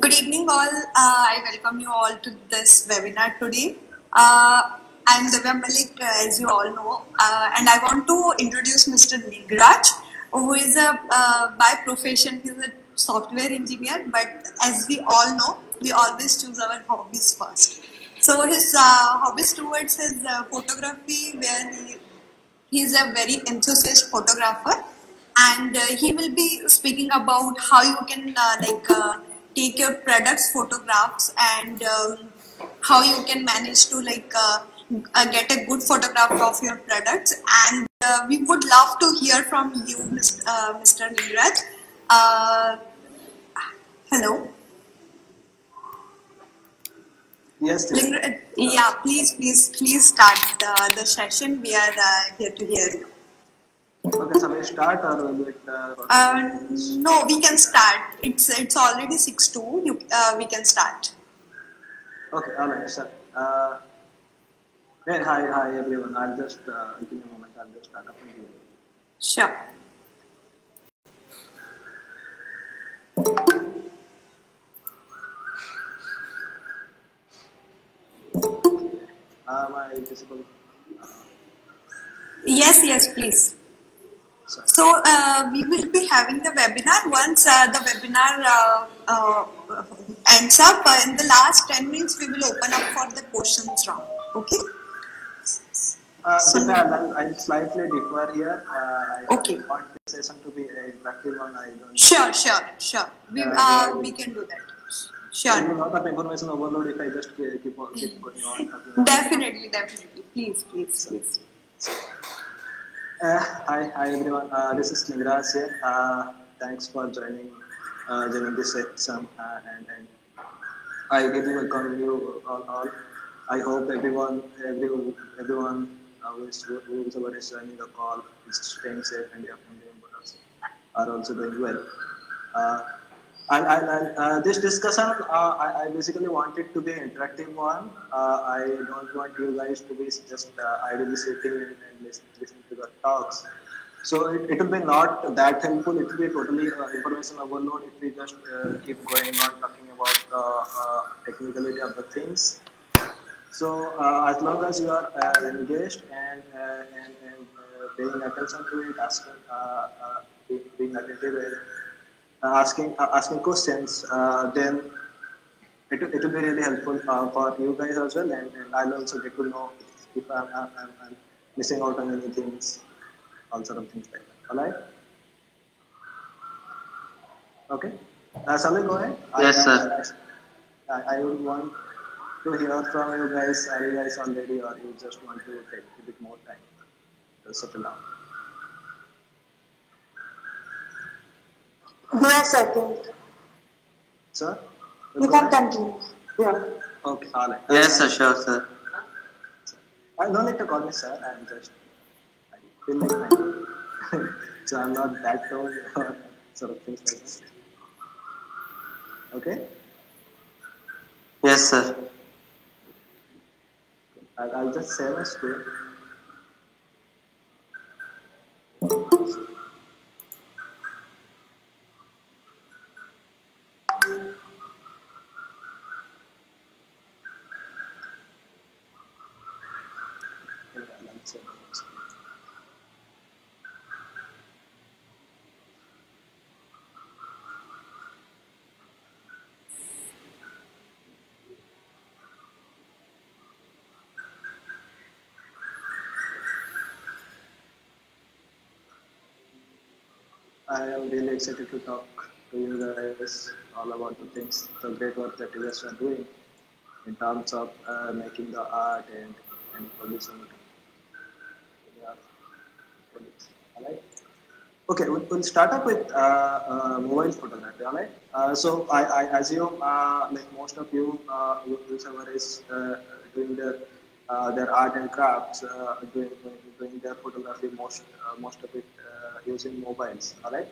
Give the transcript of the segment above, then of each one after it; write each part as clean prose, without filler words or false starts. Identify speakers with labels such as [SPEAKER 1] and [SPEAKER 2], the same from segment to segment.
[SPEAKER 1] Good evening, all. I welcome you all to this webinar today. I'm Divya Malik, as you all know, and I want to introduce Mr. Nigraj, who is by profession, he's a software engineer, but as we all know, we always choose our hobbies first. So his hobbies towards his photography, where he's a very enthusiastic photographer, and he will be speaking about how you can take your products photographs, and how you can manage to get a good photograph of your products. And we would love to hear from you, Mr. Neeraj. Uh, Hello.
[SPEAKER 2] Yes.
[SPEAKER 1] Yeah, please start the session. We are here to hear you.
[SPEAKER 2] Okay, so we start or will it?
[SPEAKER 1] No, we can start. It's already 6:02. We can start.
[SPEAKER 2] Okay, all right, sir. Hey, hi everyone. I'll just give me a moment. I'll just start up and give you.
[SPEAKER 1] Sure.
[SPEAKER 2] Am I visible?
[SPEAKER 1] Yes, please.
[SPEAKER 2] Sorry.
[SPEAKER 1] So we will be having the webinar. Once the webinar ends up, in the last 10 minutes, we will open up for the questions round. Okay?
[SPEAKER 2] I'll slightly differ here.
[SPEAKER 1] Okay.
[SPEAKER 2] I want the session to be an interactive one. I don't.
[SPEAKER 1] Sure. We can do that. Sure.
[SPEAKER 2] There is a lot of information overload if I just keep going on.
[SPEAKER 1] Definitely. Please.
[SPEAKER 2] Hi everyone. This is Nigraj here. Thanks for joining this session, and I really welcome you all. I hope everyone who is joining the call is staying safe, and your family members are also doing well. This discussion, I basically want it to be an interactive one. I don't want you guys to be just idly sitting and listening to the talks. So it will be not that helpful. It will be totally information overload if we just keep going on talking about the technicality of the things. So as long as you are engaged and paying attention to it, being attentive and asking questions, then it will be really helpful for you guys as well, and I'll also get to know if I'm missing out on any things, all sort of things like that. All right? Okay. Shall we go ahead?
[SPEAKER 3] Yes, sir.
[SPEAKER 2] I would want to hear from you guys. Are you guys all ready, or you just want to take a bit more time to settle down?
[SPEAKER 4] Yes, I think.
[SPEAKER 2] Sir?
[SPEAKER 4] You can continue. Yeah.
[SPEAKER 2] Okay, all right.
[SPEAKER 3] Yes, sir, sure, sir.
[SPEAKER 2] I don't need to call me sir. I feel like so I'm not that tall or sort of things like that. Okay?
[SPEAKER 3] Yes, sir.
[SPEAKER 2] I'll just share my screen. I am really excited to talk to you guys all about the things, the great work that you guys are doing in terms of making the art and producing it. Yeah. Alright. Okay, we'll start up with mobile photography. Alright. So I assume like most of you, whoever is doing their art and crafts, doing their photography, most of it using mobiles. Alright.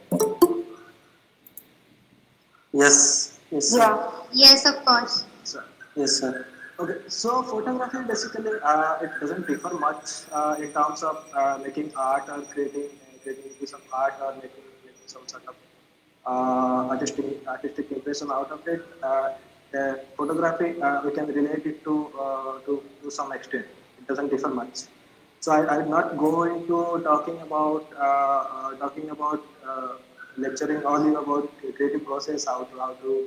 [SPEAKER 3] Yes. Yes, sir.
[SPEAKER 4] Yeah.
[SPEAKER 5] Yes, of course.
[SPEAKER 2] So,
[SPEAKER 3] Yes, sir.
[SPEAKER 2] okay, so photography basically it doesn't differ much in terms of making art or creating a piece of art or making some sort of artistic impression out of it. Photography, we can relate it to some extent. It doesn't differ much. So I will not go into talking about lecturing all you about creative process, how to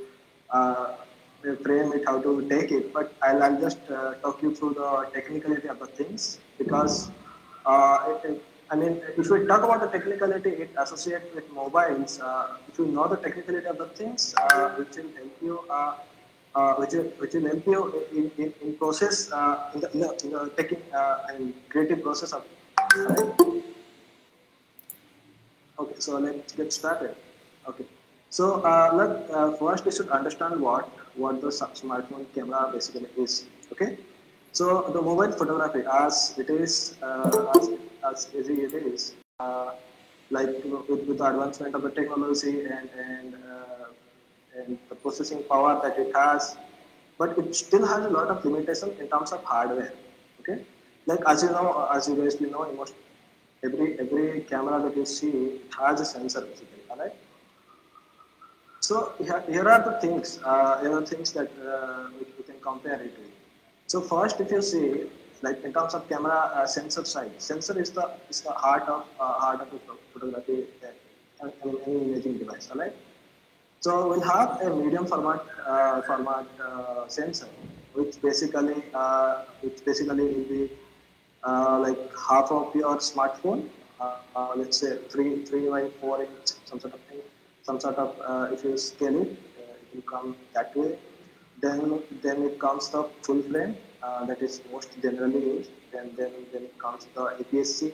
[SPEAKER 2] uh, frame it, how to take it. But I'll just talk you through the technicality of the things, because I mean, if we talk about the technicality, it associates with mobiles. If you know the technicality of the things, which will help you. Which will help you in process in the taking and creative process of, right? Okay, so let's get started. Okay, so first we should understand what the smartphone camera basically is. Okay, so the mobile photography, as it is, as easy it is, like with the advancement of the technology and the processing power that it has, but it still has a lot of limitation in terms of hardware. Okay, like as you know, as you guys know, almost every camera that you see has a sensor basically, all right? So here are the things, that we can compare it with. So first, if you see, like in terms of camera sensor side, sensor is the heart of the photography, any imaging device, all right? So we'll have a medium format sensor, which basically will be like half of your smartphone, let's say three by 4 inch, some sort of thing, some sort of if you scale it, it will come that way. Then it comes the full frame, that is most generally used. Then it comes the APS-C,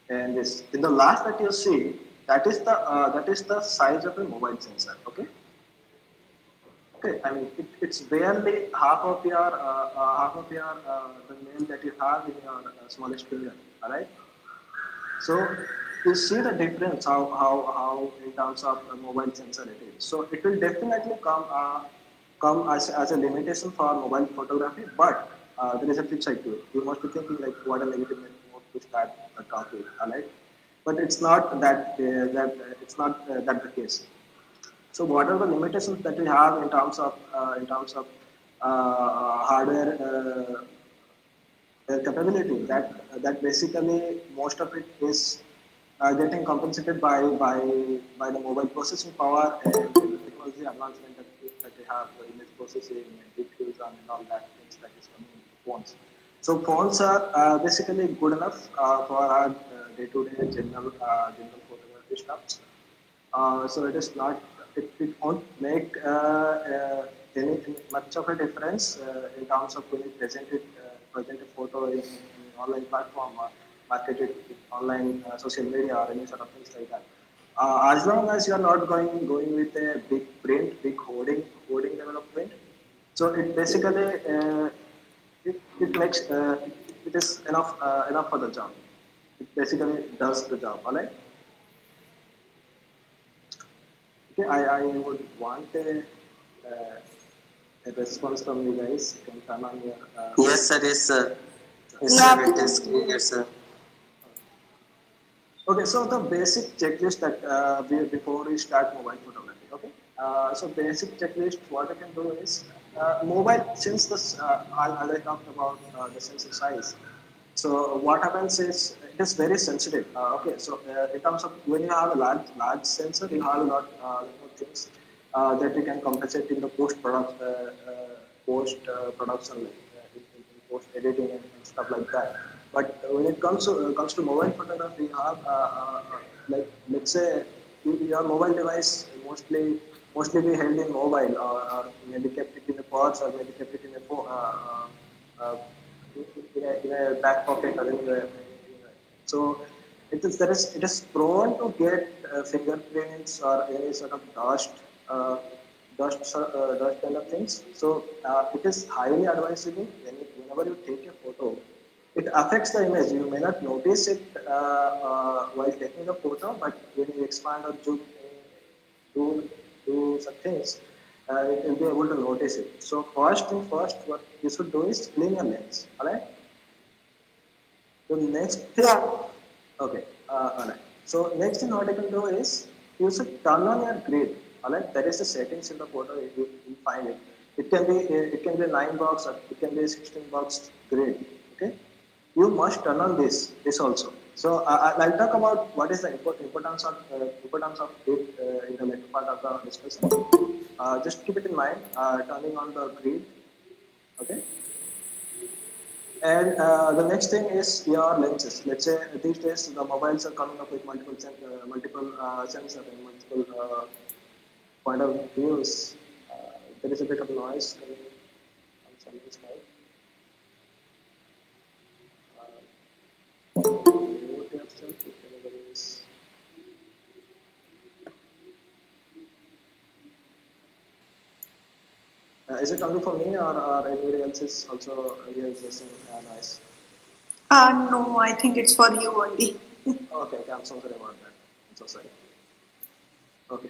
[SPEAKER 2] and this in the last that you see, that is the size of a mobile sensor. Okay. Okay, I mean it's barely half of your the nail that you have in your smallest finger. All right. So you see the difference how in terms of mobile sensor it is. So it will definitely come as a limitation for mobile photography, but there is a flip side to it. You must be thinking like what a negative note to start the talk with. All right. But it's not that the case. So what are the limitations that we have in terms of hardware capability? That basically most of it is getting compensated by the mobile processing power and the technology advancement that we have, the image processing and deep fusion and all that things that is coming into phones. So phones are basically good enough for our day-to-day general photography stuff. So it is not, it won't make any much of a difference in terms of when you present a photo in online platform or market it in online social media or any sort of things like that. As long as you are not going with a big hoarding level of print, so it basically it makes it is enough for the job. It basically does the job, all right? Okay, I would want a response from you guys. You can turn on your.
[SPEAKER 3] Yes, sir. Yes, sir. Yes,
[SPEAKER 4] Yeah.
[SPEAKER 3] sir. It is clear, sir.
[SPEAKER 2] Okay, so the basic checklist that before we start mobile photography. Okay, so basic checklist. What I can do is mobile, since this as I talked about the sensor size. So what happens is it is very sensitive. Okay, so in terms of when you have a large sensor, you have a lot of things that you can compensate in the post production, like in post editing and stuff like that. But when it comes to mobile photography, you have like let's say your mobile device mostly be held in mobile, or maybe kept it in a purse, or maybe kept it in a uh, in a back pocket or anywhere. So it is prone to get fingerprints or any sort of uh, dust kind of things. So it is highly advisable whenever you take a photo. It affects the image. You may not notice it while taking the photo, but when you expand or zoom in, do some things, you will be able to notice it. So first thing first, what you should do is clean your lens. All right. So next thing,
[SPEAKER 4] Yeah.
[SPEAKER 2] okay, all right. So next thing what I can do is you should turn on your grid. Alright, there is a settings in the photo. You find it. It can be 9 box or it can be 16 box grid. Okay, you must turn on this also. So I'll talk about what is the importance of it in the later part of the discussion. Just keep it in mind. Turning on the grid. Okay. And the next thing is your lenses. Let's say these days the mobiles are coming up with multiple sensor and multiple point of views. There is a bit of noise coming on somebody's side. Mute yourself if anybody is. Is it only for me or anybody else is also hearing the same noise?
[SPEAKER 1] No, I think it's for you only.
[SPEAKER 2] Okay, I'm so sorry about that. I'm so sorry. Okay.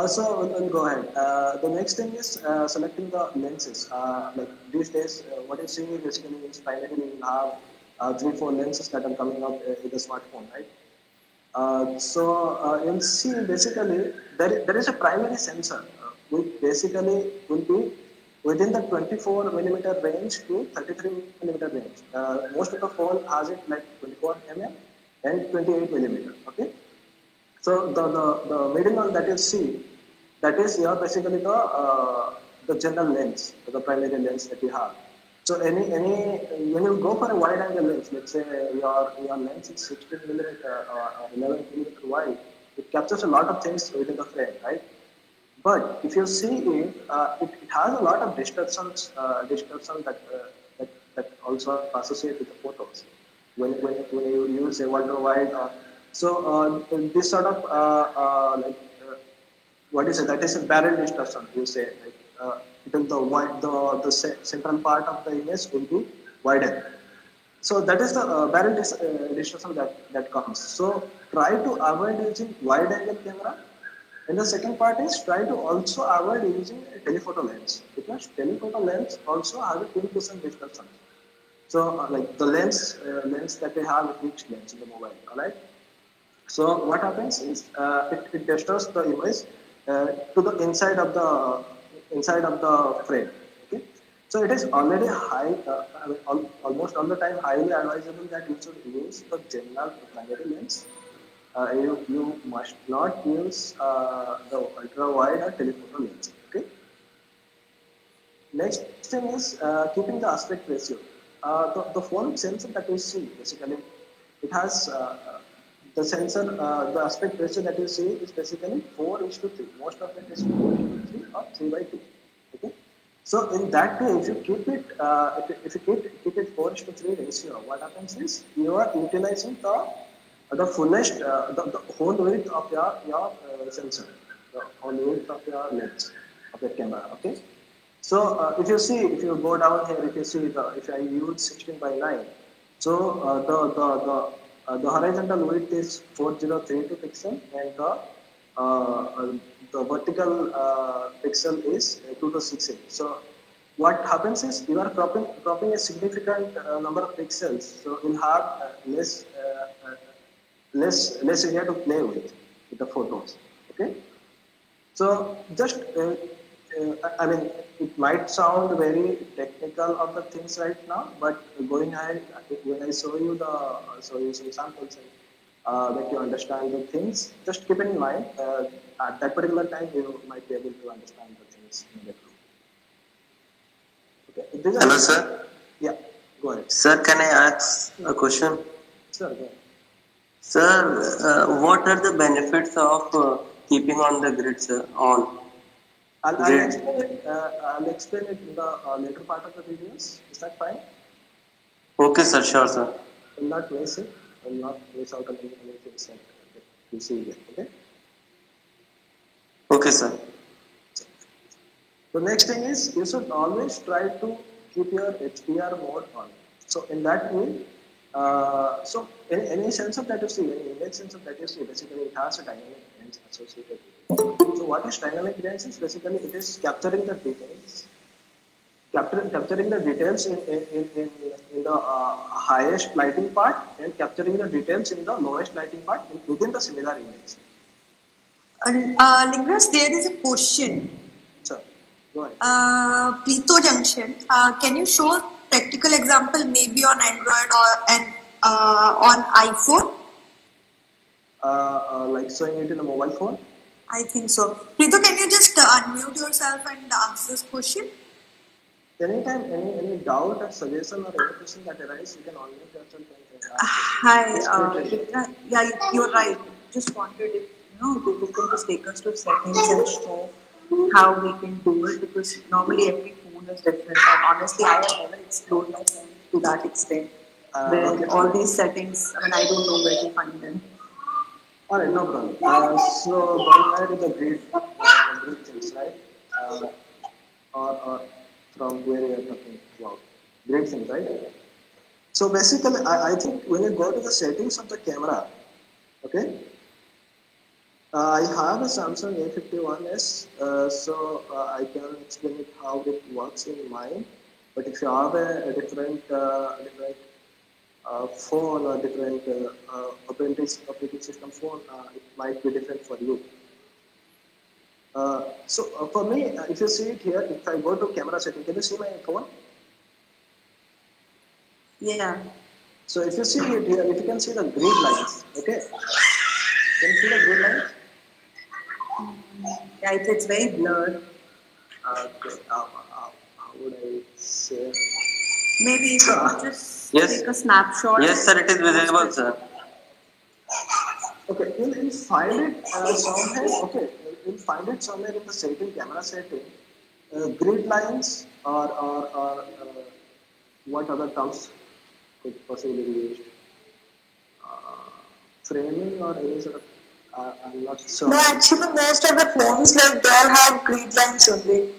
[SPEAKER 2] So we'll go ahead. The next thing is selecting the lenses. Like these days, what you see basically is primarily you have 3-4 lenses that are coming up with the smartphone, right? So you'll see basically there is a primary sensor which basically will be within the 24 millimeter range to 33 millimeter range. Most of the phone has it like 24 mm and 28 millimeter. Okay. So the middle one that you see, that is your basically the general lens, the primary lens that you have. So when you go for a wide angle lens, let's say your lens is 16 millimeter or 11 millimeter wide, it captures a lot of things within the frame, right? But if you see it, it has a lot of distortions that also associate with the photos. When you use a ultra wide, this sort of what is it? That is a barrel distortion. You say the central part of the image will be widened. So that is the barrel distortion that comes. So try to avoid using wide angle camera. And the second part is try to also avoid using a telephoto lens, because telephoto lens also has a 20% distortion. So like the lens that we have with each lens in the mobile, alright. So what happens is it distorts the image to the inside of the frame. Okay. So it is already high, almost all the time highly advisable that you should use the general primary lens. You must not use the ultra wide or telephoto lens. Okay. Next thing is keeping the aspect ratio. The phone sensor that you see, basically, it has the sensor, the aspect ratio that you see is basically 4:3. Most of it is 4:3 or 3:2. Okay. So in that way, if you keep it, if you keep it 4:3 ratio, what happens is you are utilizing the fullest, the whole width of your sensor, the whole width of your lens of your camera. Okay. So if you go down here, if you see if I use 16:9, so the horizontal width is 4032 pixel and the vertical pixel is 2268. So what happens is you are cropping a significant number of pixels, so you'll have less area to play with the photos. Okay, so just I mean, it might sound very technical of the things right now, but going ahead, when I show you some samples and make you understand the things, just keep in mind at that particular time you might be able to understand the things immediately. Okay.
[SPEAKER 3] Hello, sir.
[SPEAKER 2] Yeah, go ahead.
[SPEAKER 3] Sir, can I ask a question?
[SPEAKER 2] Sure, go ahead.
[SPEAKER 3] Sir, what are the benefits of keeping on the grid, sir, on?
[SPEAKER 2] I'll explain it in the later part of the videos. Is that fine?
[SPEAKER 3] Okay, sir. Sure, sir.
[SPEAKER 2] Will not miss it. Will not miss out on anything that you see here. Okay.
[SPEAKER 3] Okay, sir.
[SPEAKER 2] The next thing is you should always try to keep your HDR mode on. So in that way, so any sensor that you see, any image sensor that you see, basically it has a dynamic range associated with it. So what is dynamic range is basically it is capturing the details, capturing the details in the highest lighting part and capturing the details in the lowest lighting part within the similar image.
[SPEAKER 1] Lingras, there is a question.
[SPEAKER 2] Sure. Go ahead.
[SPEAKER 1] Preto Junction. Can you show practical example maybe on Android or on iPhone?
[SPEAKER 2] Like showing it in a mobile phone?
[SPEAKER 1] I think so. Preto, can you just unmute yourself and ask this question?
[SPEAKER 2] Anytime, any doubt or suggestion or any question that arises, you can unmute yourself and ask.
[SPEAKER 1] Hi,
[SPEAKER 2] It's quickly.
[SPEAKER 1] yeah, you're right. Just wanted if Google can just take us to settings and show how we can do it because normally every phone is different. And honestly, I have never explored my phone to that extent. Where
[SPEAKER 2] Okay.
[SPEAKER 1] all these settings, I don't know where to find them.
[SPEAKER 2] Alright, no problem. So going ahead with the grid things, right? Or from where you are talking about grid things, right? So basically, I think when you go to the settings of the camera, okay, I have a Samsung A51s, so I can explain it how it works in mine. But if you have a different phone or different operating system phone, it might be different for you. So for me, if you see it here, if I go to camera setting, can you see my phone?
[SPEAKER 1] Yeah.
[SPEAKER 2] So if you see it here, if you can see the grid lines, okay? Can you see the grid lines?
[SPEAKER 1] Yeah, it's very blurred.
[SPEAKER 2] Okay. How would I say?
[SPEAKER 1] Maybe if you could just
[SPEAKER 3] Yes.
[SPEAKER 1] take a snapshot.
[SPEAKER 3] Yes, sir, it is visible, sir.
[SPEAKER 2] Okay, you'll find it somewhere. Okay, you'll find it somewhere in the setting, camera setting, grid lines or what other terms could possibly be used. Framing or any sort of. I'm not sure.
[SPEAKER 4] No, actually, most of the phones like they all have grid lines only.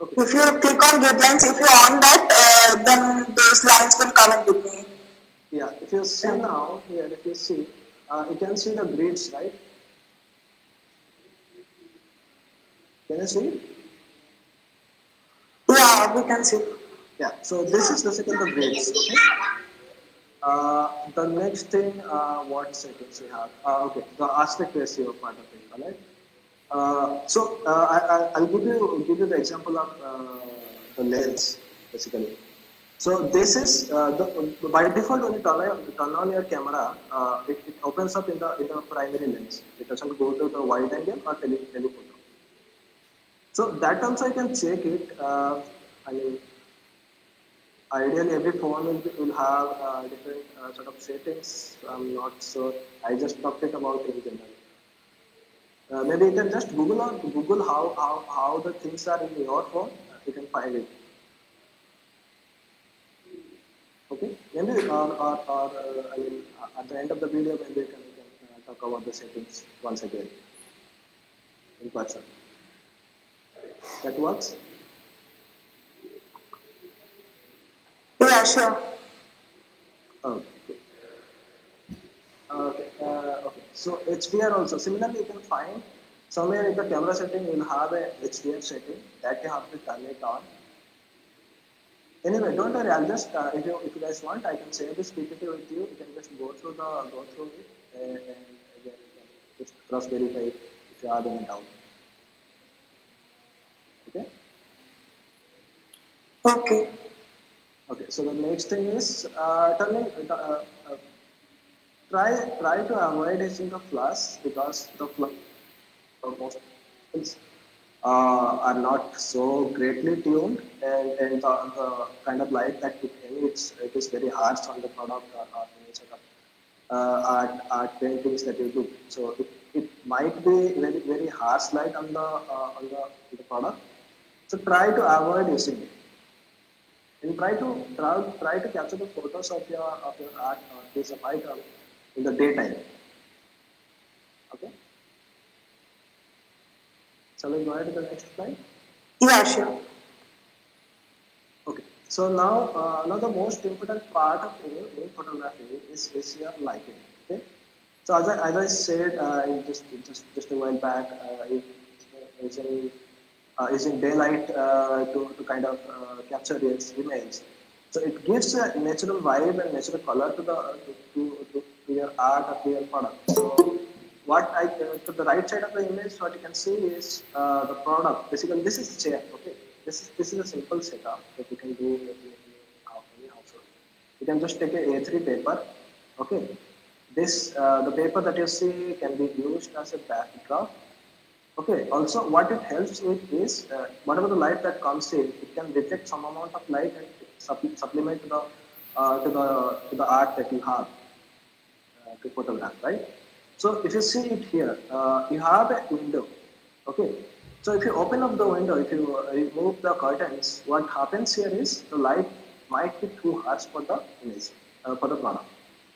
[SPEAKER 2] Okay.
[SPEAKER 4] If you click on grid lines, if you're on that, then those lines will come in between.
[SPEAKER 2] Yeah, if you see now here, if you see, you can see the grids, right? Can you see it?
[SPEAKER 4] Yeah, we can see.
[SPEAKER 2] Yeah. So this is basically the grids. Okay. The next thing, what settings we have? Okay, the aspect ratio part of it, all right? I'll give you the example of the lens, basically. So this is by default when you turn on your camera, it opens up in the primary lens. It doesn't go to the wide angle or telephoto. So that also I can check it. I mean, ideally every phone will have different sort of settings. I'm not sure. I just talked it about in general. Maybe you can just Google how the things are in your phone. You can find it. Okay. Maybe I mean, at the end of the video, maybe we can talk about the settings once again in person. That works.
[SPEAKER 4] Yeah, sure.
[SPEAKER 2] Okay. Okay. So HDR also similarly you can find somewhere in the camera setting you will have a HDR setting that you have to turn it on. Anyway, don't worry. I'll just if you guys want, I can share this PPT with you. You can just go through it and again you can just cross verify it if you have any doubt. Okay.
[SPEAKER 4] Okay.
[SPEAKER 2] Okay. So the next thing is try to avoid using the flash because the flash most things are not so greatly tuned and the kind of light that it emits it is very harsh on the product or any sort of art paintings that you do. So it might be very harsh light on the product. So try to avoid using it. And try to capture the photos of your art or piece of item in the daytime. Okay. Shall we go ahead to the next slide?
[SPEAKER 4] Yeah, sure.
[SPEAKER 2] Okay. So now the most important part of any photography is your lighting. Okay. So as I said just a while back, using daylight to kind of capture its image. So it gives a natural vibe and natural color to your art or to your product. So what I to the right side of the image, what you can see is the product. Basically, this is chair. Okay, this is a simple setup that you can do in any household. You can just take a A3 paper. Okay, this the paper that you see can be used as a backdrop. Okay. Also, what it helps with is whatever the light that comes in, it can reflect some amount of light and supplement to the art that you have to photograph, right? So if you see it here, you have a window. Okay. So if you open up the window, if you remove the curtains, what happens here is the light might be too harsh for the image, for the product.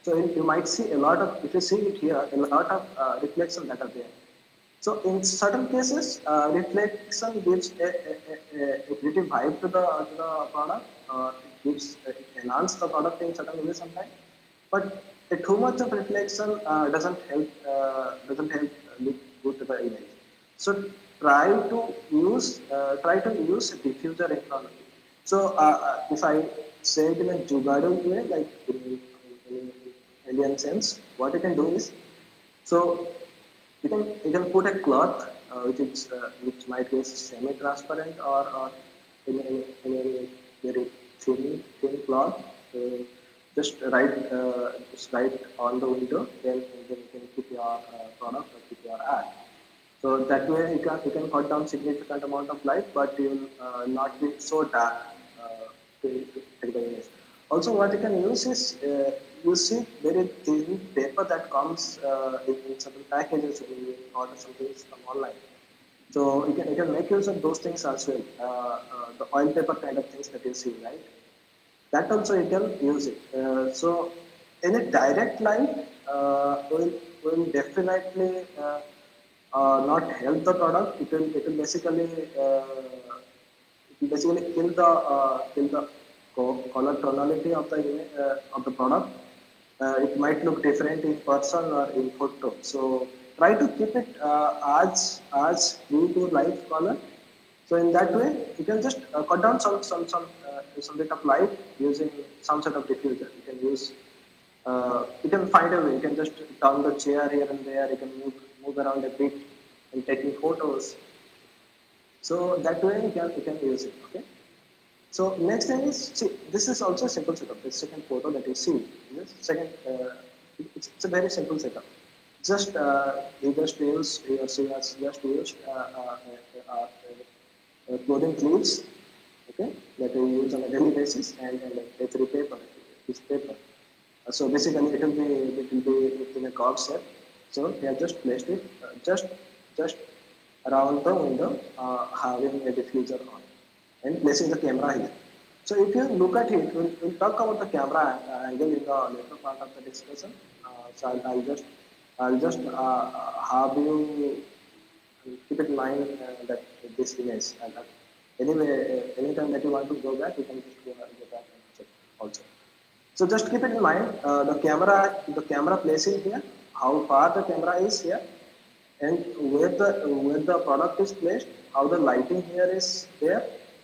[SPEAKER 2] So you might see a lot of, if you see it here, a lot of reflection that are there. So in certain cases, reflection gives a pretty vibe to the product. It gives it enhance the product in certain ways sometimes. But too much of reflection doesn't help look good to the image. So try to use a diffuser in front of it. So if I say it in a Jugadu way, like in alien sense, what you can do is so you can put a cloth which might be semi-transparent or in a very thin cloth. Just write on the window. Then you can keep your product or keep your ad. So that way you can cut down significant amount of light, but you will not be so dark to take the image. Also, what you can use is you see very thin paper that comes in certain packages when you order something from online. So you can make use of those things as well. The oil paper kind of things that you see, right? That also you can use it. So any direct light will definitely not help the product. It will basically kill the color tonality of the image, of the product. It might look different in person or in photo. So try to keep it as true to life color. So in that way, you can just cut down some bit of light using some sort of diffuser. You can use you can find a way. You can just turn the chair here and there. You can move around a bit and taking photos. So that way you can use it. Okay. So next thing is, see, this is also a simple setup. The second photo that you see, this second, it's a very simple setup. Just he just used, he or she has just used clothing clips, okay, that we use on a daily basis, and A3 paper, this paper. So basically, it will be in a curved shape. So we have just placed it just around the window, having a diffuser on, and placing the camera here. So if you look at it, we'll talk about the camera angle in the later part of the discussion. So I'll just have you keep it in mind that this image. Anyway, anytime that you want to go back, you can just go back and check also. So just keep it in mind the camera placing here, how far the camera is here, and where the product is placed, how the lighting here is there,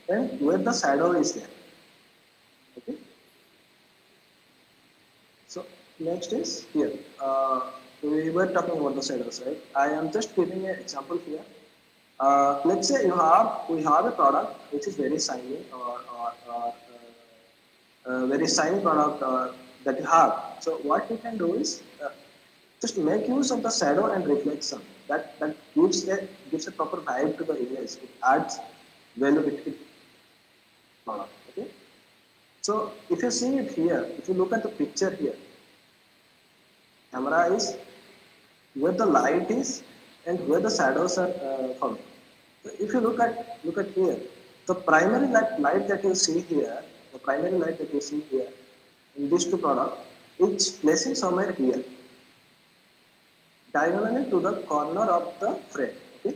[SPEAKER 2] and where the shadow is there. Okay. So next is here. We were talking about the shadows, right? I am just giving an example here. Let's say we have a product which is very shiny or very shiny product that you have. So what we can do is just make use of the shadow and reflection. That gives a proper vibe to the image. It adds value to it. Okay. So if you see it here, if you look at the picture here, camera is where the light is and where the shadows are found. So if you look at here, the primary light that you see here, in these two products, it's placing somewhere here, diagonally to the corner of the frame. Okay.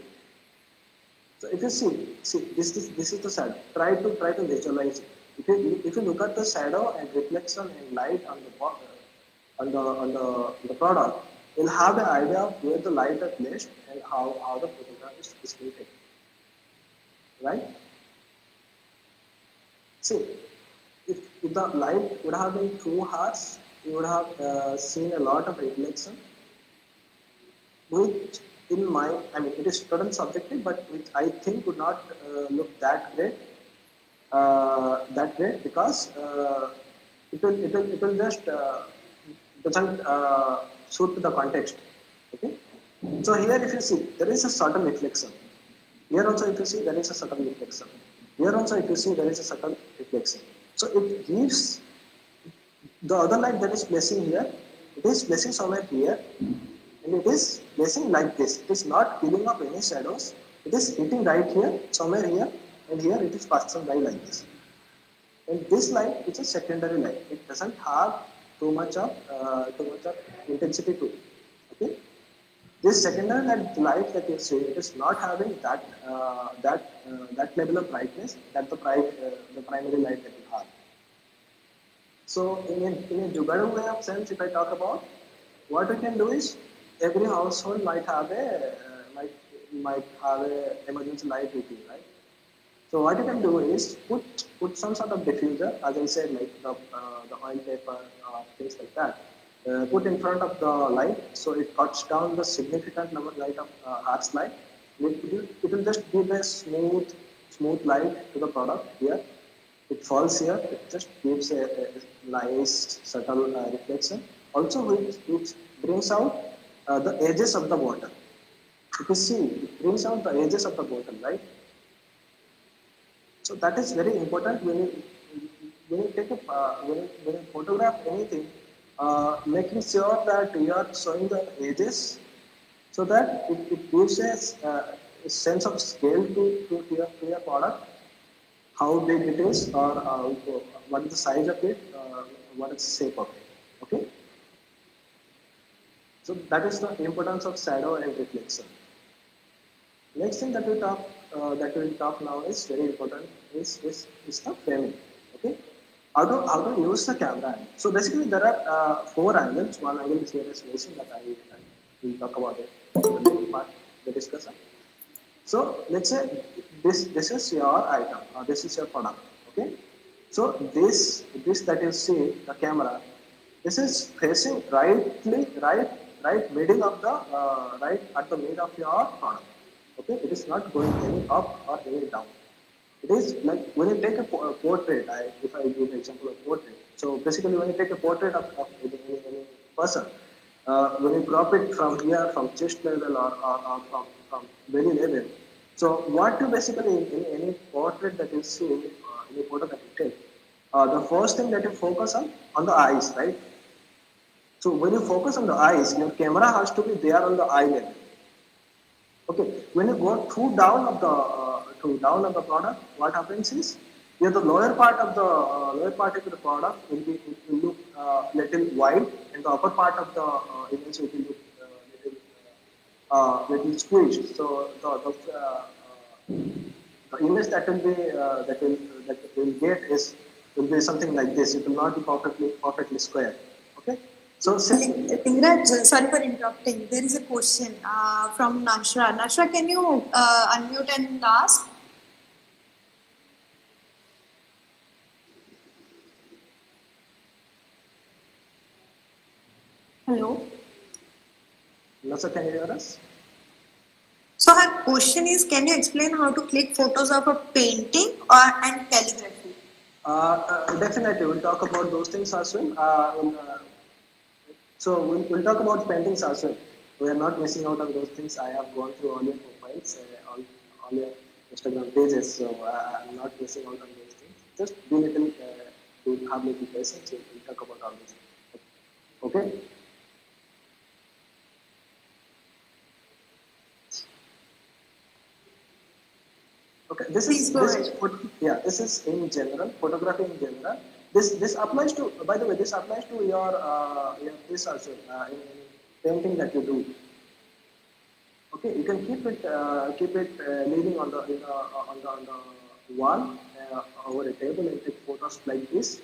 [SPEAKER 2] So if you see this is the shadow. Try to visualize it. If you look at the shadow and reflection and light on the product, you'll have an idea of where the light are placed and how the photograph is taken. Right? See, if the light would have been too harsh, you would have seen a lot of reflection. which in my, I mean, it is totally subjective, but which I think would not look that great because it will just doesn't suit to the context. Okay. So here, if you see, there is a subtle reflection. Here also, if you see, there is a subtle reflection. Here also, if you see, there is a subtle reflection. So it gives the other light that is placing here, it is placing somewhere here, and it is placing like this. It is not giving up any shadows. It is hitting right here, somewhere here, and here it is passing by like this. And this light is a secondary light. It doesn't have too much of intensity to it. Okay. This secondary light that you see, it is not having that level of brightness that the primary light that you have. So in a Jugaadu way of sense, if I talk about, what we can do is every household might have a emergency light with you, right? So what you can do is put some sort of diffuser, as I said, like the oil paper or things like that. Put in front of the light, so it cuts down the significant number light of harsh light. It will just give a smooth light to the product here. It falls here. It just gives a nice subtle reflection. Also, which brings out the edges of the water. You can see it brings out the edges of the bottle, right? So that is very important when you take when you photograph anything, making sure that you are showing the edges so that it gives a sense of scale to your product, how big it is, or what is the size of it, what is the shape of it. Okay, so that is the importance of shadow and reflection. Next thing that we talk now is very important is the framing. Okay, how to use the camera. So basically there are four angles. One angle is here as relation that I will talk about it in the next part of the discussion. So let's say this is your item or this is your product. Okay, so this that you see the camera, this is facing right middle of the right at the mid of your product. Okay, it is not going any up or any down. It is like when you take a portrait, if I give an example of portrait. So basically when you take a portrait of any person, when you crop it from here, from chest level or from belly level, so what you basically, in any portrait that you see, any photo that you take, the first thing that you focus on the eyes, right? So when you focus on the eyes, your camera has to be there on the eye level. Okay, when you go too down of the product, what happens is here the lower part of the product will look little wide, and the upper part of the image will look little squeezed. So the image that will get will be something like this. It will not be perfectly square. Okay. So
[SPEAKER 1] Tingraj, sorry for interrupting. There is a question from Nashra. Nashra, can you unmute and ask? Hello.
[SPEAKER 2] Nashra, can you hear us?
[SPEAKER 1] So her question is, can you explain how to click photos of a painting and calligraphy?
[SPEAKER 2] Definitely, we'll talk about those things as well. So we'll talk about paintings as well. We are not missing out on those things. I have gone through all your profiles, all your Instagram pages, so I'm not missing out on those things. Just be little to have little patience. We'll talk about all these things. Okay. Okay. This is in general photography in general. This applies to, by the way, this applies to your this also in painting that you do. Okay, you can keep it leaning on the wall over a table and take photos like this,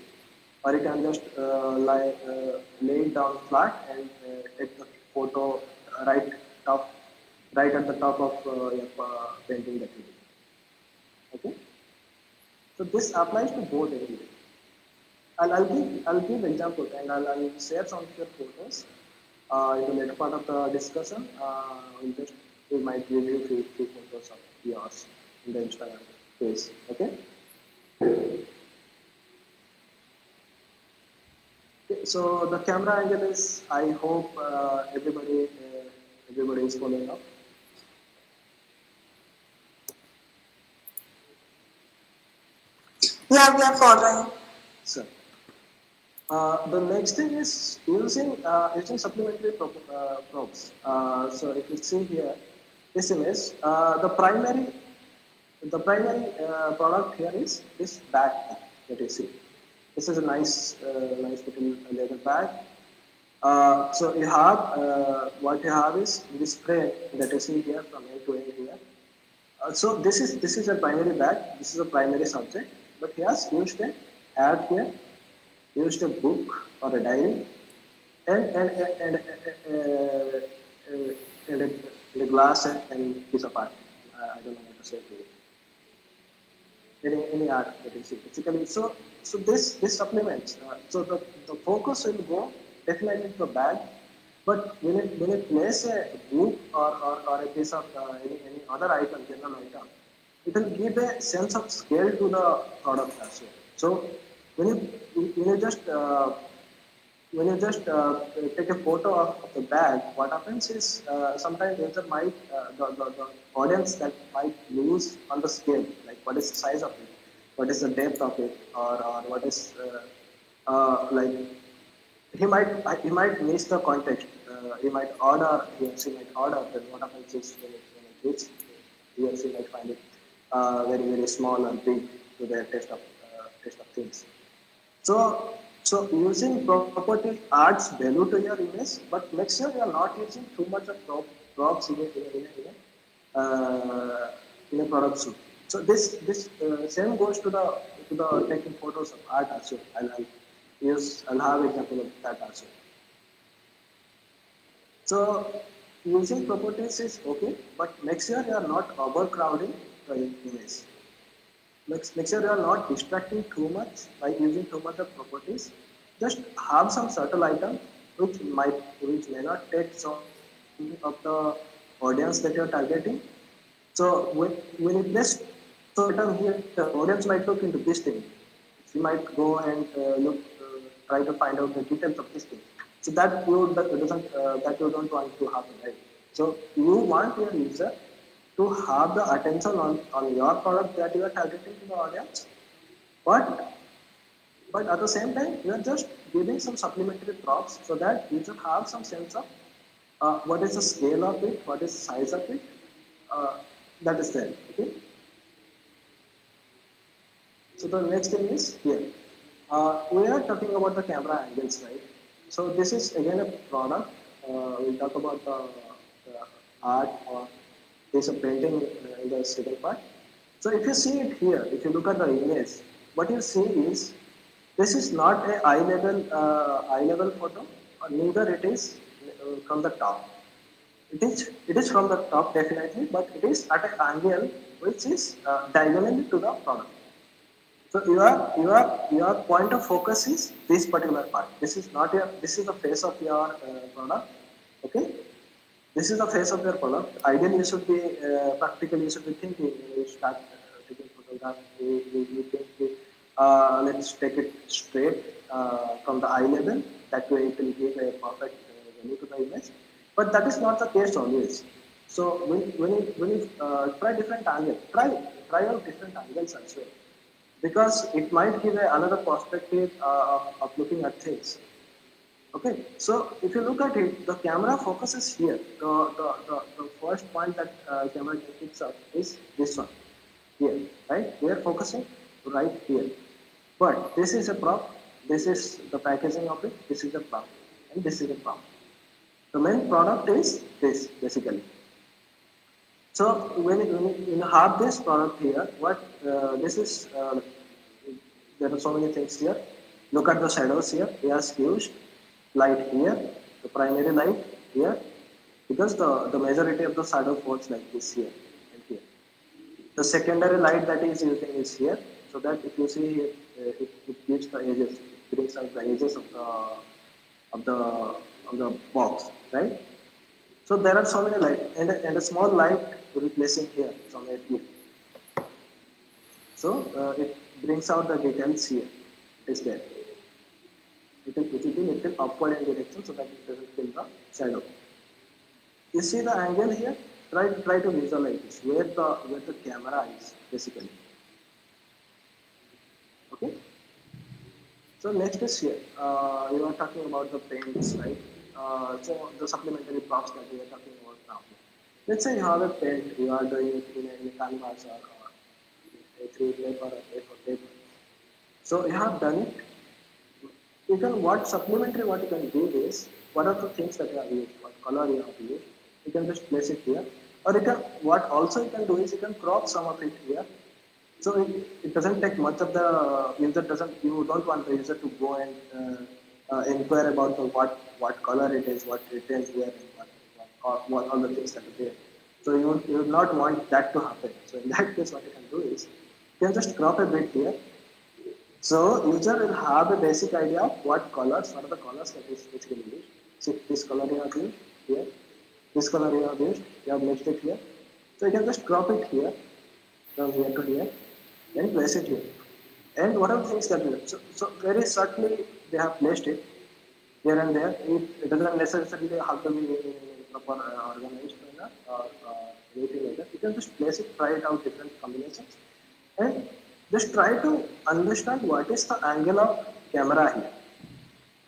[SPEAKER 2] or you can just lay it down flat and take the photo right at the top of your painting that you do. Okay, so this applies to both anyway. I'll give examples and I'll share some of your photos. in the later part of the discussion, we might review few photos of yours in the Instagram page. Okay. Okay, so the camera angle is. I hope everybody is following up.
[SPEAKER 4] Yeah, we are following.
[SPEAKER 2] So, the next thing is using supplementary probes. So if you see here, this image, the primary product here is this bag that you see. This is a nice little leather bag. So you have what you have is this frame that you see here from end to end here. So this is a primary bag. This is a primary subject, but he has used an ad here, used a book or a diary, and a glass and piece of art. I don't know what to say to you. Any art that you see basically. So this supplements. So the focus will go definitely to the bag, but when it place a book or a piece of any other item, general item, it will give a sense of scale to the product as well. So when you just take a photo of the bag, what happens is sometimes user might the audience that might lose on the scale, like what is the size of it, what is the depth of it, or what is like he might miss the context. He might order, he or she might order, then what happens is when it reaches, he or she might find it very small and big to their taste of things. So using property adds value to your image, but make sure you are not using too much of props in a product shoot. So this same goes to the taking photos of art as well. I'll have example of that as well. So using properties is okay, but make sure you are not overcrowding the image. Make sure you are not distracting too much by using too much of properties. Just have some subtle item which may not take some of the audience that you are targeting. So when you place so item here, the audience might look into this thing. She might go and try to find out the details of this thing. So that you don't want to happen, right? So you want your user to have the attention on your product that you are targeting to the audience, but at the same time you are just giving some supplementary props so that you should have some sense of what is the scale of it, what is the size of it, that is there. Okay. So the next thing is here. We are talking about the camera angles, right? So this is again a product. We'll talk about the art or there's a painting in the second part. So if you see it here, if you look at the image, what you see is this is not a eye level photo, or neither it is from the top. It is from the top definitely, but it is at an angle which is diagonally to the product. So your point of focus is this particular part. This is the face of your product. Okay. This is the face of your product. Ideally, you should be practically you should be thinking when you start taking photograph. You think, let's take it straight from the eye level. That way, it will give a perfect value to the image. But that is not the case always. So when you try different angles, try out different angles as well, because it might give another perspective of looking at things. Okay, so if you look at it, the camera focuses here. The first point that camera picks up is this one here, right? We are focusing right here. But this is a prop. This is the packaging of it. This is a prop, and this is a prop. The main product is this basically. So when you have this product here, what this is, there are so many things here. Look at the shadows here. They are skewed. Light here, the primary light here, because the majority of the shadow falls like this here and here. The secondary light that is using is here, so that if you see here, it gives the edges, it brings out the edges of box, right? So there are so many light, and a small light will be placing here somewhere here. So it brings out the details here. It is there. It will be little upward in direction so that it doesn't kill the shadow. You see the angle here? Try to visualize this, where the camera is basically. Okay. So next is here. You are talking about the paints, right? So the supplementary props that we are talking about now. Let's say you have a paint, you are doing it in a canvas or A3 paper or A4 paper. So you have done it. You can what you can do is what are the things that you have used, what color you have used. You can just place it here, or you can what also you can do is you can crop some of it here. So it doesn't take much of the user doesn't you don't want the user to go and inquire about what color it is, what it is here, and what all the things that are there. So you would not want that to happen. So in that case, what you can do is you can just crop a bit here. So user will have a basic idea of what are the colors that is basically used. See this color you have used here, this color you have used, you have mixed it here. So you can just crop it here from here to here and place it here. And what are the things that you do? So very subtly they have placed it here and there. It doesn't necessarily have to be proper organized manner or anything like that. You can just place it, try it out different combinations, and just try to understand what is the angle of camera here.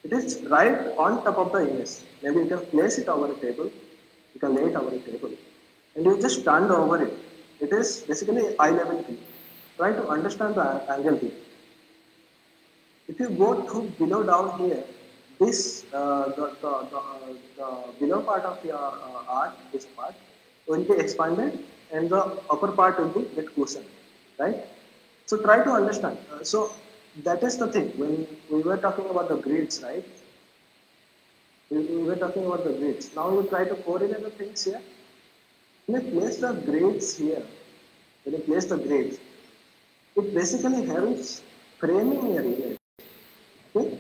[SPEAKER 2] It is right on top of the image. Maybe you can place it over a table, you can lay it over a table, and you just stand over it. It is basically eye level view. Try to understand the angle here. If you go to below down here, this the below part of your art, this part, will be expanded, and the upper part will be get cushioned, right? So try to understand. So that is the thing. When we were talking about the grids, right? We were talking about the grids. Now you try to correlate the things here. When you place the grids here, when you place the grids, it basically helps framing your image. Okay?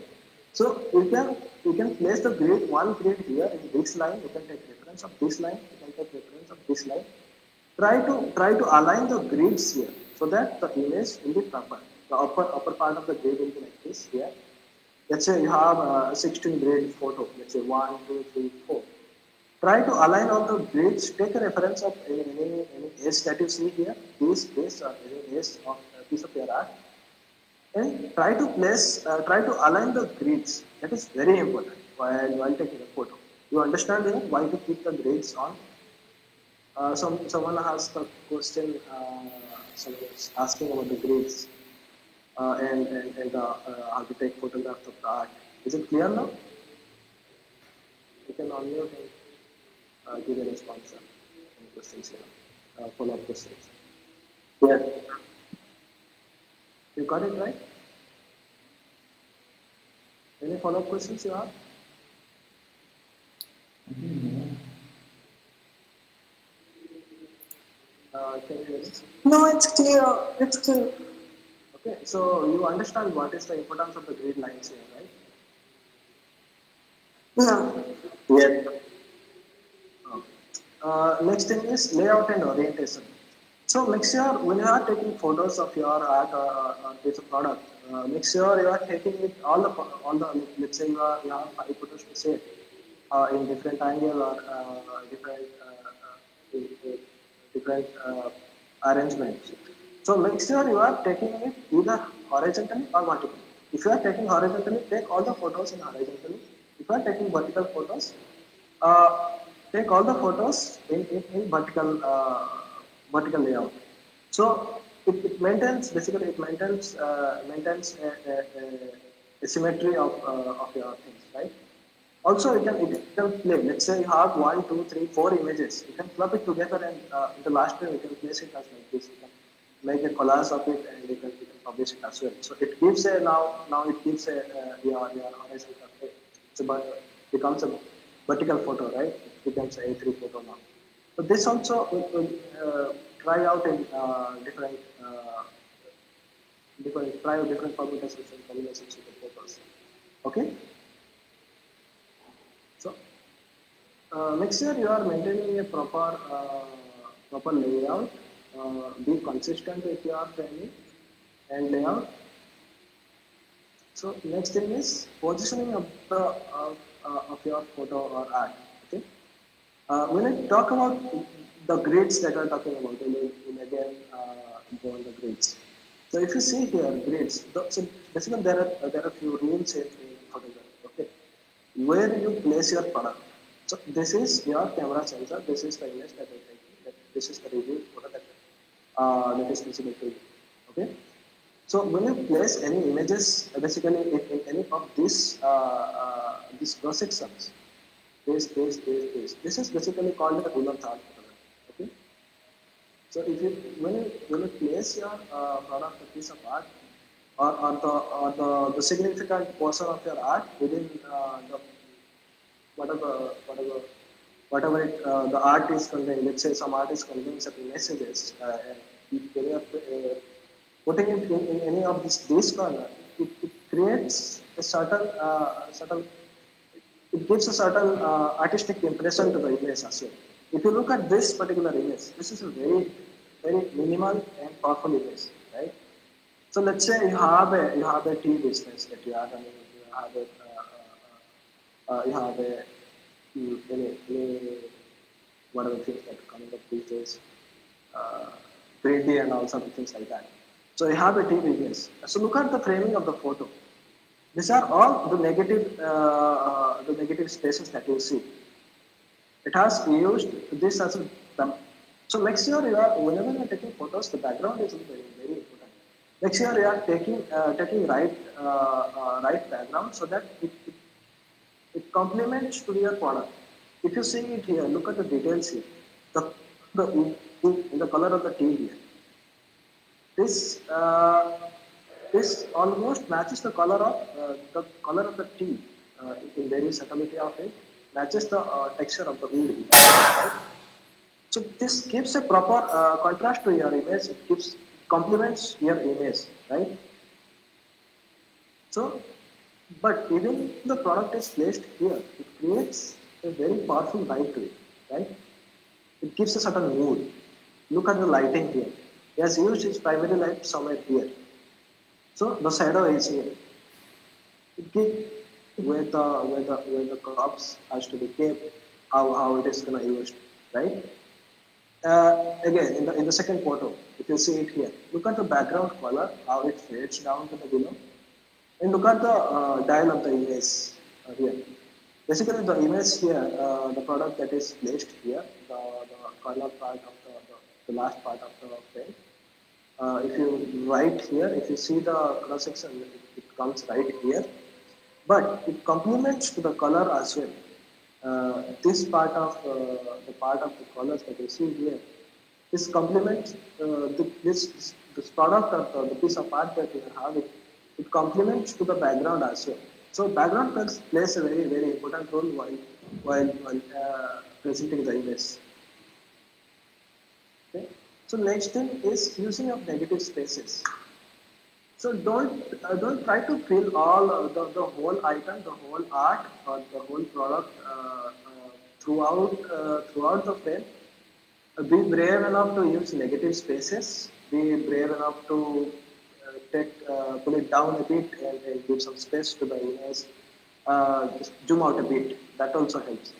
[SPEAKER 2] So you can place the grid, one grid here in this line. You can take reference of this line. You can take reference of this line. Try to align the grids here so that the image will be proper. The upper part of the grid will be like this here. Let's say you have a 16 grid photo. Let's say 1, 2, 3, 4. Try to align all the grids. Take a reference of any edge that you see here. This or any edge of a piece of your art, and try to align the grids. That is very important while taking a photo. You understand here why to keep the grids on. Someone asked the question. Someone is asking about the grids and how to take photographs of the art. Is it clear now? You can unmute and give a response. Any questions here? Follow-up questions. Yeah. You got it right? Any follow-up questions you have? Can you hear me?
[SPEAKER 4] No, it's clear. It's clear.
[SPEAKER 2] Okay, so you understand what is the importance of the grid lines here, right?
[SPEAKER 4] Yeah.
[SPEAKER 2] Yeah. Next thing is layout and orientation. So make sure when you are taking photos of your art or piece of product, make sure you are taking it all the let's say you have 5 photos to say in different angle or different arrangements. So make sure you are taking it either horizontally or vertically. If you are taking horizontally, take all the photos in horizontally. If you are taking vertical photos, take all the photos in vertical layout. So it maintains basically maintains a symmetry of your things, right? Also, you can play. Let's say you have 1, 2, 3, 4 images. You can club it together, and in the last one you can place it as like this. You can make a collage of it, and you can publish it as well. So it gives a now it gives a your horizontal play. So but becomes a vertical photo, right? It becomes a A3 photo now. So this also will try out in different permutations and combinations of the photos. Okay. So Make sure you are maintaining a proper layout. Be consistent with your framing and layout. So next thing is positioning of of your photo or art. Okay. When I talk about the grids that we're talking about, we'll again go on the grids. So if you see here grids, so basically there are few rules in photography. Okay, where you place your product. So this is your camera sensor. This is the image that you're taking. This is the review photo that is visible to you. Okay. So when you place any images, basically in any of these cross sections, this is basically called a rule of thumb photography. Okay. So if you when you place your product, a piece of art, or the significant portion of your art within the whatever whatever whatever the art is conveying. Let's say some art is conveying certain messages. When you are putting it in any of this corner, it creates a certain it gives a certain artistic impression to the image as well. If you look at this particular image, this is a very minimal and powerful image, right? So let's say you have a tea business that you are running. You have a any whatever things that are coming up these days, uh, green tea and all sort of things like that. So you have a tea business. So look at the framing of the photo. These are all the negative spaces that you see. It has used this as a so make sure you are whenever you are taking photos, the background is very important. Make sure you are taking right background so that it complements to your product. If you see it here, look at the details here. The in the color of the tea here. This this almost matches the color of the tea in very subtlety of it, matches the texture of the wood. Right? So this gives a proper contrast to your image. It gives complements your image, right? So, but even the product is placed here, it creates a very powerful light to it, right? It gives a certain mood. Look at the lighting here. He has used his primary light somewhere here. So the shadow is here. It gives where the crops has to be kept, how it is gonna used, right? Again, in the second photo, if you see it here, look at the background color, how it fades down to the below, and look at the dial of the image here. Basically, the image here, the product that is placed here, the color part of the last part of the frame. If you write here, if you see the cross section, it comes right here, but it complements to the color as well. This part of the colors that you see here, this complements this product or the piece of art that you have. It complements to the background as well. So background plays a very important role while presenting the image. Okay. So next thing is using of negative spaces. So don't try to fill all the whole item, the whole art or the whole product throughout the frame. Be brave enough to use negative spaces. Be brave enough to pull it down a bit and give some space to the image. Just zoom out a bit. That also helps.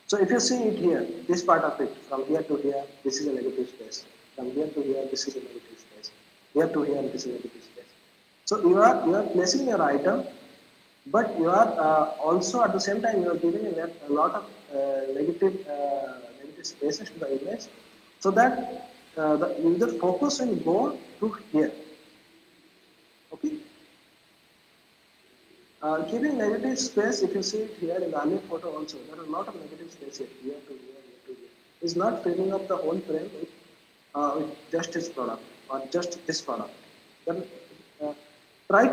[SPEAKER 2] So if you see it here, this part of it, from here to here, this is a negative space. From here to here, this is a negative space. Here to here, this is a negative space. So you are placing your item, but you are also at the same time you are giving a lot of negative spaces to the image, so that the user focus will go to here. Okay. Keeping negative space, if you see it here in the earlier photo also, there are a lot of negative space here to here. It's not filling up the whole frame with just this product or just this product. Then try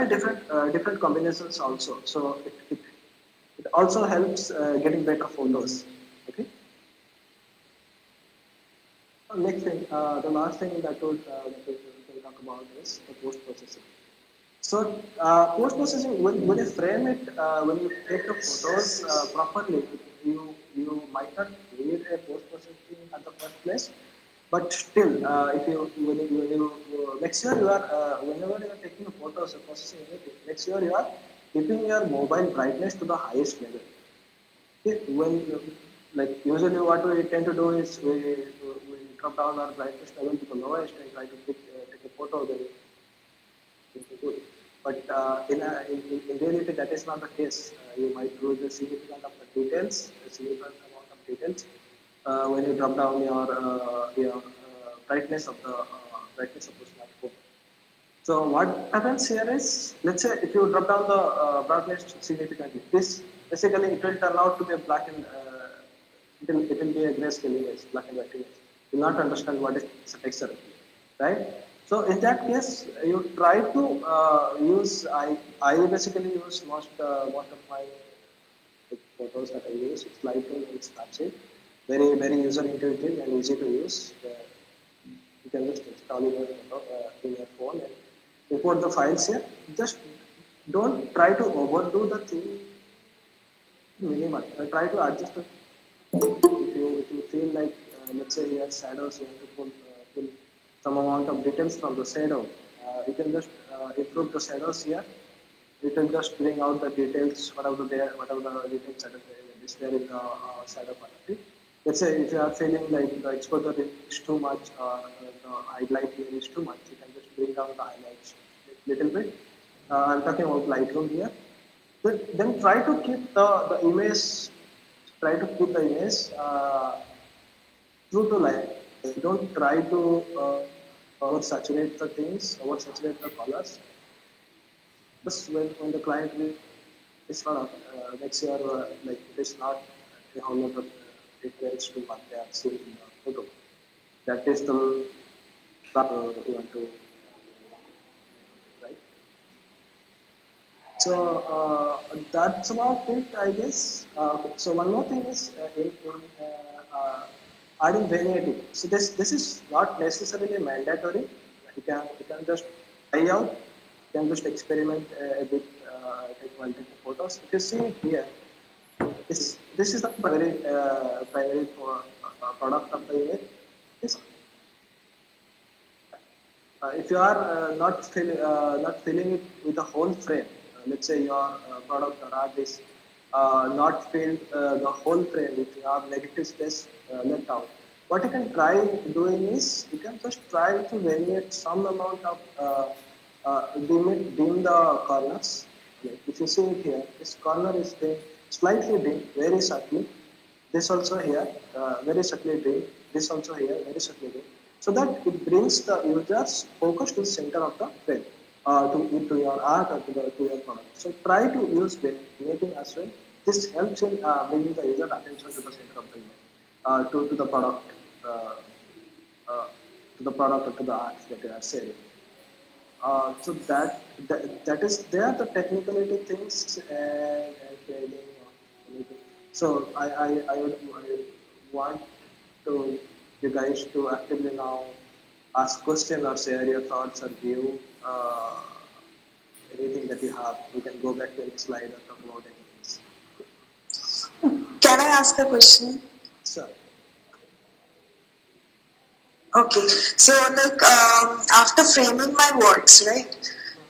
[SPEAKER 2] different combinations also. So it also helps getting better photos. Okay. Next thing, the last thing that we'll talk about is the post processing. So post processing, when you frame it, when you take the photos properly, might not need a post processing at the first place, but still, if you when you make sure you are whenever you are taking photos or processing anything, make sure you are keeping your mobile brightness to the highest level. Okay, when like usually what we tend to do is we drop down our brightness level to the lowest and try to take a photo of the but in reality, that is not the case. You might lose a significant of the details, a significant amount of details when you drop down your brightness of the smartphone. So what happens here is, let's say if you drop down the brightness significantly, this basically it will turn out to be a black and it will be a grayscale image, black and white image. You will not understand what is the texture, right? So in that case, you try to use. I basically use most of my photos that I use. It's Lightroom and Snapseed. Very user intuitive and easy to use. You can just install in your phone and import the files here. Just don't try to overdo the thing. Minimal. Try to adjust it. If you feel like let's say you have shadows, you have to pull some amount of details from the shadow. You can just improve the shadows here. You can just bring out the details, whatever the details that is there in the shadow quality. Let's say if you are feeling like the exposure is too much or the highlight here is too much, you can just bring down the highlights a little bit. I'm talking about Lightroom here. Then try to keep the image, true to life. Don't try to oversaturate the things, oversaturate the colors. Just when the client is sort of makes sure like it is not a whole lot of details to what they are seeing in the photo. That is the you want to right. So that's about it, I guess. So one more thing is adding variety. So this is not necessarily mandatory. You can just try out. You can just experiment a bit, take multiple photos. If you see here, this is the primary product of the image. If you are not filling it with the whole frame, let's say your product or art is not filled the whole frame, if you have negative space left out. What you can try doing is you can just try to variate some amount of dim the corners. Like if you see it here, this corner is dim, slightly dim, very subtly. This also here, very subtly dim. This also here, very subtly dim. So that it brings the user's focus to the center of the frame, to your art or to your product. So try to use variating as well. This helps in bringing the user attention to the center of the image, to the product, or to the art that you are selling. So that is there the technicality things and trading. So I would want to you guys to actively now ask questions or share your thoughts or view anything that you have. We can go back to the slide or talk about anything.
[SPEAKER 4] Can I ask a question?
[SPEAKER 2] Sure.
[SPEAKER 4] Okay, so like after framing my works, right?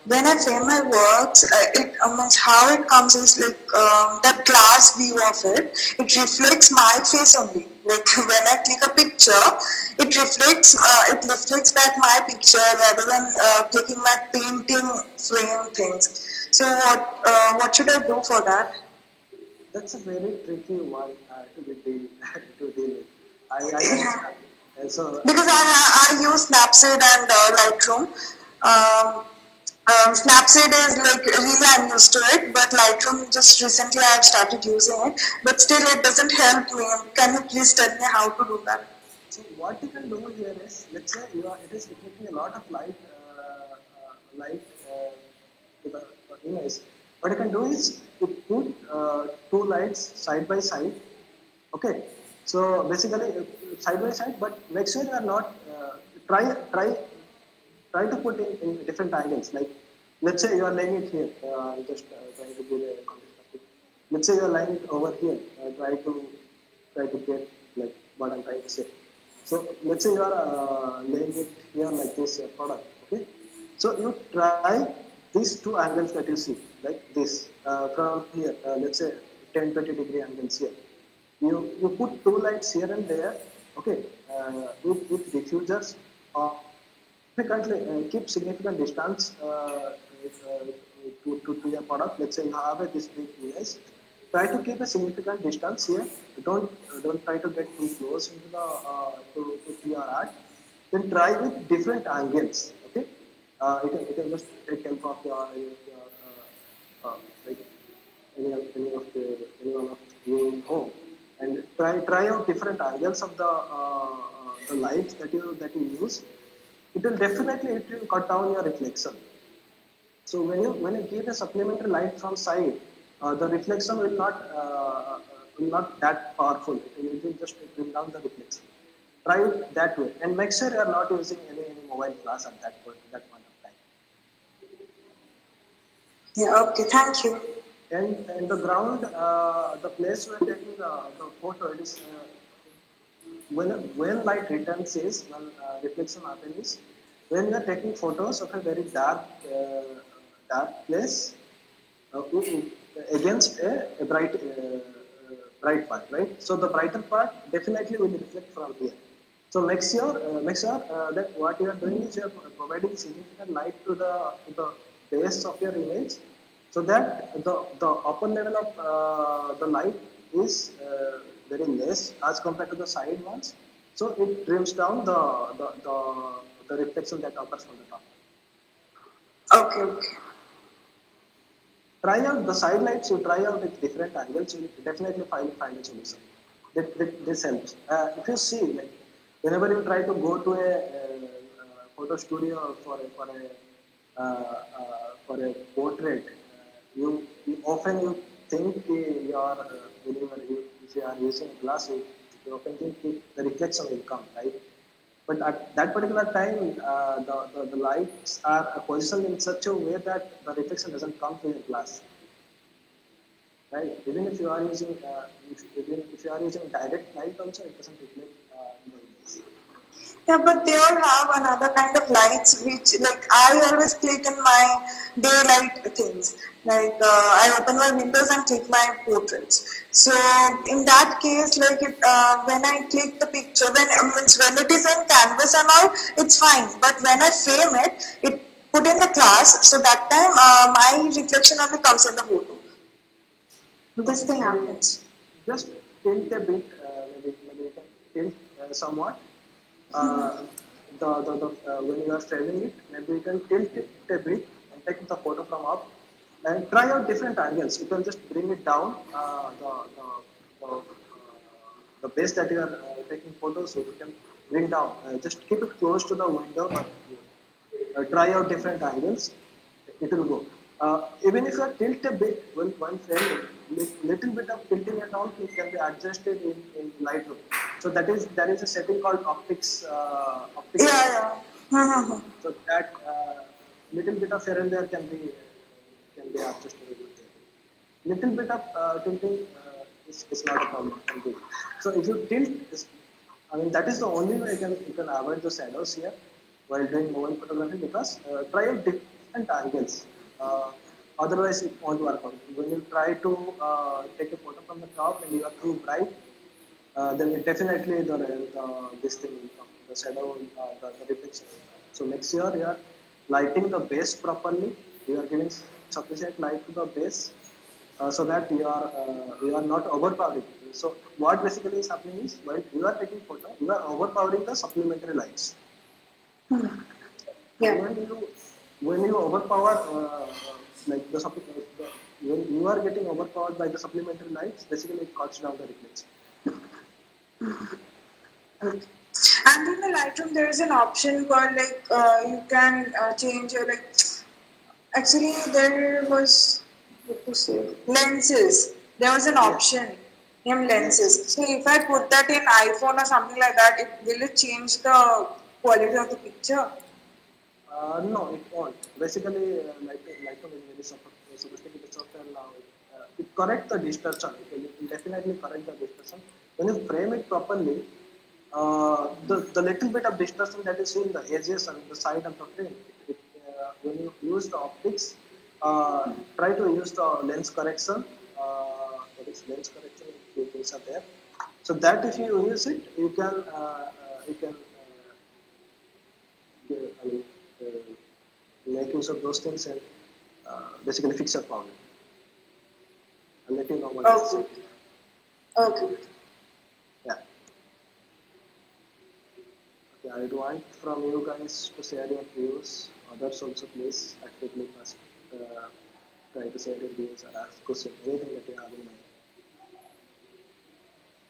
[SPEAKER 4] When I frame my works, it how it comes is like the glass view of it. It reflects my face only. Like when I click a picture, it reflects back my picture rather than clicking my painting frame things. So what should I do for that?
[SPEAKER 2] That's a very tricky one to deal with. I understand. So,
[SPEAKER 4] because I use Snapseed and Lightroom. Snapseed is like really I'm used to it, but Lightroom just recently I've started using it, but still it doesn't help me. Can you please tell me how to do that?
[SPEAKER 2] So what you can do here is, let's say it is reflecting a lot of light to the image. What you can do is to put two lights side by side. Okay, so basically side by side, but make sure you are not try to put in different angles. Like let's say you are laying it here. Just trying to give a context of it. Let's say you are laying it over here. Try to try to get like what I'm trying to say. So let's say you are laying it here like this product, okay? So you try these two angles that you see, like this, from here, let's say 10-20 degree angles here. You put two lights here and there, okay, with diffusers, significantly keep significant distance to your product. Let's say you have this big image. Try to keep a significant distance here. Don't try to get too close into the to your art. Then try with different angles. Okay, you can just take help of your like anyone of you in home, and try out different angles of the lights that you use. It will definitely it will cut down your reflection. So when you give a supplementary light from side, the reflection will not that powerful. It will just bring down the reflection. Try it that way, and make sure you are not using any mobile glass at that point of time.
[SPEAKER 4] Yeah, okay, thank you.
[SPEAKER 2] And the ground, the place where taking the photo, it is when light returns is when reflection happens is when we are taking photos of a very dark place against a bright part, right? So the brighter part definitely will reflect from here. So make sure that what you are doing is you are providing significant light to the base of your image, so that the upper level of the light is very less as compared to the side ones. So it trims down the reflection that occurs from the top.
[SPEAKER 4] Okay, okay.
[SPEAKER 2] Try out the side lights. You try out with different angles. You definitely find a solution. This helps. If you see, like whenever you try to go to a photo studio for a portrait, you often you think you are if you are using glass, you often think the reflection will come, right? But at that particular time, the lights are positioned in such a way that the reflection doesn't come to your glass, right? Even if you are using direct light, also it doesn't reflect in the image.
[SPEAKER 4] Yeah, but they all have another kind of lights which, like, I always click in my daylight things. Like, I open my windows and click my portraits. So, in that case, like, when I click the picture, when it is on canvas and all, it's fine. But when I frame it, it put in the glass, so that time my reflection only comes in the photo. This thing happens.
[SPEAKER 2] Just tilt a bit, maybe you can tilt somewhat. When you are framing it, maybe you can tilt it a bit and take the photo from up and try out different angles. You can just bring it down, the base that you are taking photos, so you can bring down. Just keep it close to the window, but try out different angles. It will go. Even if you are tilt a bit when framing, little bit of tilting and all can be adjusted in Lightroom. So there is a setting called optics.
[SPEAKER 4] Yeah, yeah.
[SPEAKER 2] So that little bit of here and there can be adjusted. Little bit of tilting is not a problem. So if you tilt, I mean that is the only way you can avoid the shadows here while doing mobile photography, because try out different angles. Otherwise, it won't work out. When you try to take a photo from the top and you are too bright, then it definitely this thing will come, the shadow, the reflection. So make sure you are lighting the base properly. You are giving sufficient light to the base, so that you are not overpowering. So what basically is happening is while you are taking photo, you are overpowering the supplementary lights.
[SPEAKER 4] Yeah.
[SPEAKER 2] When you overpower like when you are getting overpowered by the supplementary lights, basically it cuts down the reflection.
[SPEAKER 4] Okay. And in the Lightroom, there is an option called like you can change your like. Actually, there was what to say lenses. There was an option named lenses. So if I put that in iPhone or something like that, will it change the quality of the picture?
[SPEAKER 2] No, it won't. Basically, Lightroom is very sophisticated software now. It corrects the distortion. It will definitely correct the distortion. when you frame it properly, the little bit of distortion that you see in the edges and the side of the frame, when you use the optics, try to use the lens correction. That is lens correction. Things are there. So that if you use it, you can I mean, make use of those things and basically fix your problem. I'll let you know what it is.
[SPEAKER 4] Okay.
[SPEAKER 2] Yeah. Okay, I would want from you guys to share your views. Others also please actively must try to share your views or ask questions, anything that you have in mind.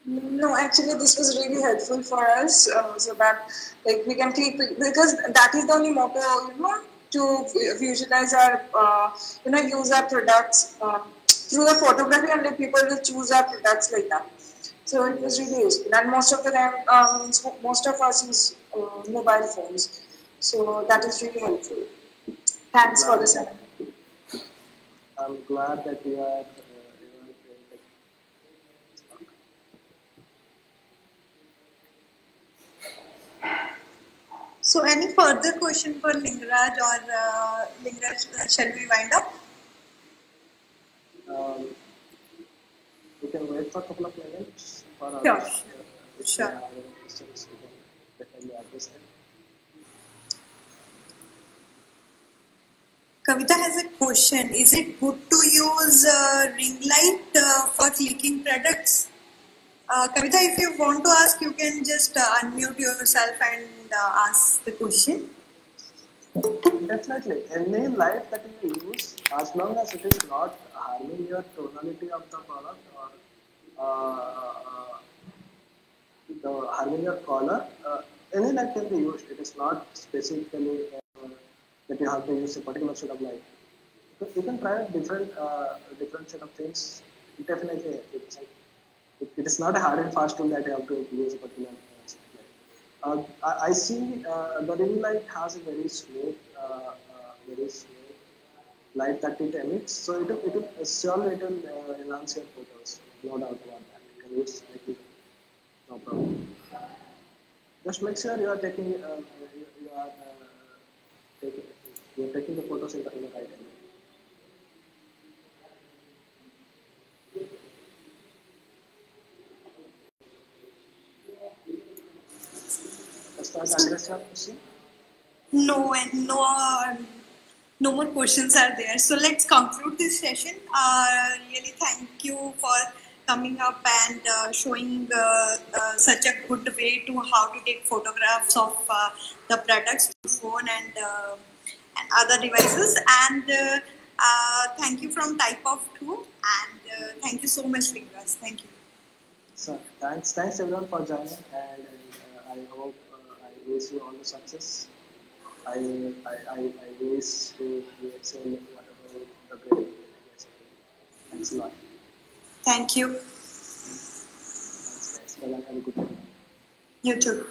[SPEAKER 4] No, actually, this was really helpful for us, so that like we can keep it, because that is the only motto, to visualize our, use our products through the photography, and like people will choose our products like that. So it was really useful, and most of the time, most of us use mobile phones, so that is really helpful. Thanks for the seminar.
[SPEAKER 2] I'm glad that you are
[SPEAKER 1] So, any further question for Lingaraj or Lingaraj, shall we wind up?
[SPEAKER 2] we can wait for a couple of minutes for
[SPEAKER 1] Sure.
[SPEAKER 2] others. If
[SPEAKER 1] Sure.
[SPEAKER 2] there are any questions, we can definitely address them.
[SPEAKER 1] Kavita has a question. Is it good to use ring light for clicking products? Kavita, if you want to ask, you can just unmute yourself and ask the question.
[SPEAKER 2] Definitely, any light that you use, as long as it is not harming your tonality of the product or harming your color, any light can be used. It is not specifically that you have to use a particular set of light. You can try different set of things. Definitely, it is not a hard and fast rule that you have to use a particular set of light. I see the ring light has a very smooth light that it emits, so it will surely enhance your photos. No doubt about that. You can use it, no problem. Just make sure you are taking taking the photos in the right angle. Does that address your question?
[SPEAKER 1] No, and no more questions are there. So let's conclude this session. Really thank you for coming up and showing such a good way to how to take photographs of the products, phone and other devices. And thank you from Type of 2. And thank you so much, Lingaraj. Thank you.
[SPEAKER 2] So thanks everyone for joining, and I hope I wish you all the success. I wish to excel in whatever the grade. Thanks a lot.
[SPEAKER 1] Thank you.
[SPEAKER 2] Thanks guys. Well, have a good day.
[SPEAKER 1] You too.